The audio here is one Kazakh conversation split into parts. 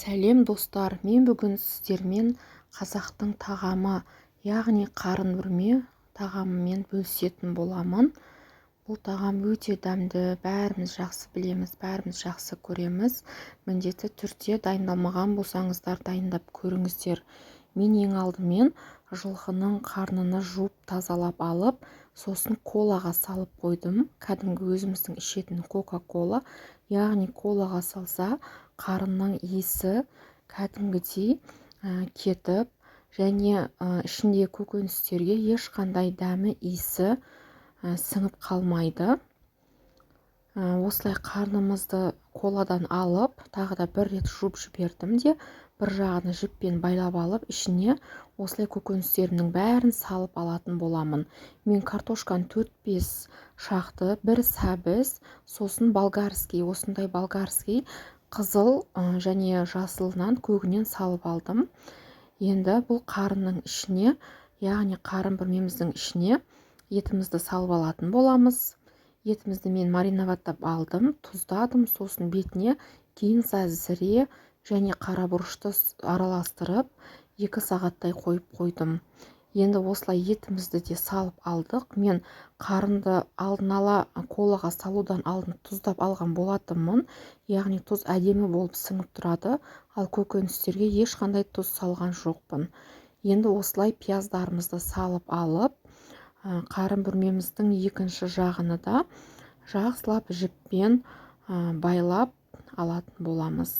Сәлем достар, мен бүгін сіздермен қазақтың тағамы, яғни қарын бүрме тағамымен бөлісетін боламын. Бұл тағам өте дәмді, бәріміз жақсы білеміз, бәріміз жақсы көреміз. Міндетті түрде дайындалмаған болсаңыздар дайындап көріңіздер. Мен ең алдымен жылқының қарнını жуып тазалап алып, сосын колаға салып қойдым. Кәдімгі өзіміздің ішетін кока-кола, яғни колаға салса қарынның иісі кәдімгідей кетіп, және ішіндегі көкөністерге ешқандай дәмі иісі сіңіп қалмайды. Осылай қарнымызды коладан алып, тағы да бір рет жуып жібердім де, бір жағын жіппен байлап алып, ішіне осылай көкөністерімнің бәрін салып алатын боламын. Мен картошканы 4-5 шақты, бір сәбіз, сосын болгарский, осындай болгарский қызыл және жасылынан көгінен салып алдым. Енді бұл қарынның ішіне, яғни қарын бүрмеміздің ішіне етімізді салып алатын боламыз. Етімізді мен мариноваттап алдым, тұздадым, сосын бетіне гинза, зіре және қара бұрышты араластырып 2 сағаттай қойып қойдым. Енді осылай етімізді де салып алдық. Мен қарынды алдын ала колаға салудан алдын тұздап алған болатынмын. Яғни тұз әдемі болып сіңіп тұрады, ал көкөністерге ешқандай тұз салған жоқпын. Енді осылай пияздарымызды салып алып, қарын бүрмеміздің екінші жағыны да жақсылап жіппен байлап алатын боламыз.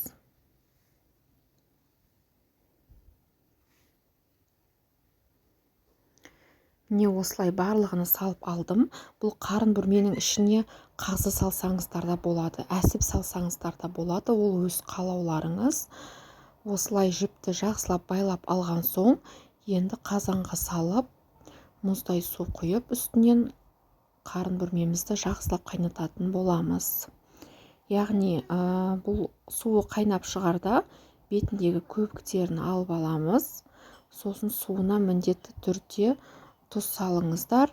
Міне осылай барлығыны салып алдым. Бұл қарын бүрменің ішіне қазы салсаңыздар да болады, әсіп салсаңыздар да болады, ол өз қалауларыңыз. Осылай жіпті жақсылап байлап алған соң, енді қазанға салып, мұздай су құйып, үстінен қарын бүрмемізді жақсылап қайнататын боламыз. Яғни бұл суы қайнап шығарда бетіндегі көбіктерін алып аламыз. Сосын суына міндетті түрде тұз салыңыздар,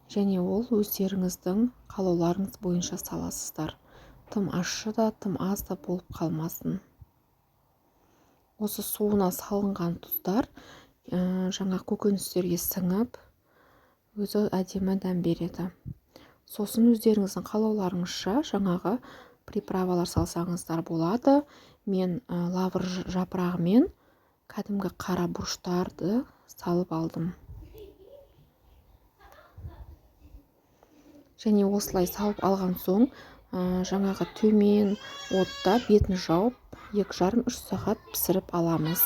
және ол өздеріңіздің қалауларыңыз бойынша саласыздар. Тым ащы да, тым аз да болып қалмасын. Осы суына салынған тұздар жаңа көкөністерге сіңіп, өзі әдемі дәм береді. Сосын өздеріңіздің қалауларыңызша жаңағы приправалар салсаңыздар болады. Мен лавр жапырағы мен кәдімгі қара бұрыштарды салып алдым. Және осылай салып алған соң, жаңағы төмен отта бетін жауып 2,5-3 сағат пісіріп аламыз.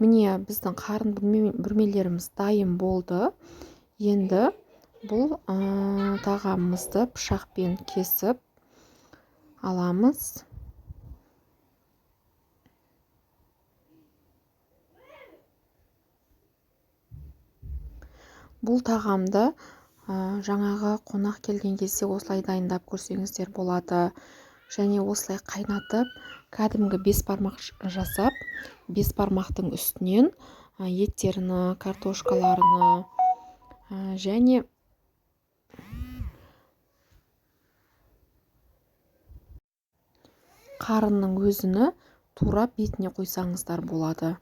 Міне біздің қарын бүрмелеріміз дайын болды. Енді бұл тағамымызды пышақпен кесіп аламыз. Бұл тағамды жаңағы қонақ келген кезде осылай дайындап көрсеңіздер болады. Және осылай қайнатып, кәдімгі 5 бармақ жасап, 5 бармақтың үстінен еттеріні, картошкаларыны және қарынның өзіні тура бетіне қойсаңыздар болады.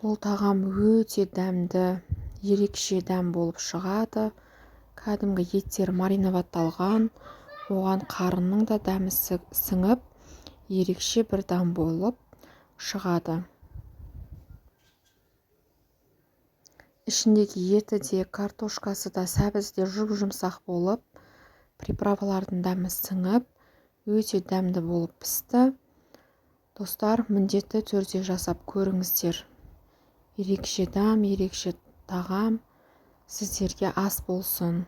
Бұл тағам өте дәмді, ерекше дәм болып шығады. Кәдімгі еттер мариноватталған, оған қарынның да дәмі сіңіп, ерекше бір дәм болып шығады. Ішіндегі еті де, картошкасы да, сәбізі де жұп-жұмсақ болып, приправалардың дәмі сіңіп, өте дәмді болып пісті. Достар, міндетті түрде жасап көріңіздер. Ерекше дәм, ерекше тағам сіздерге ас болсын.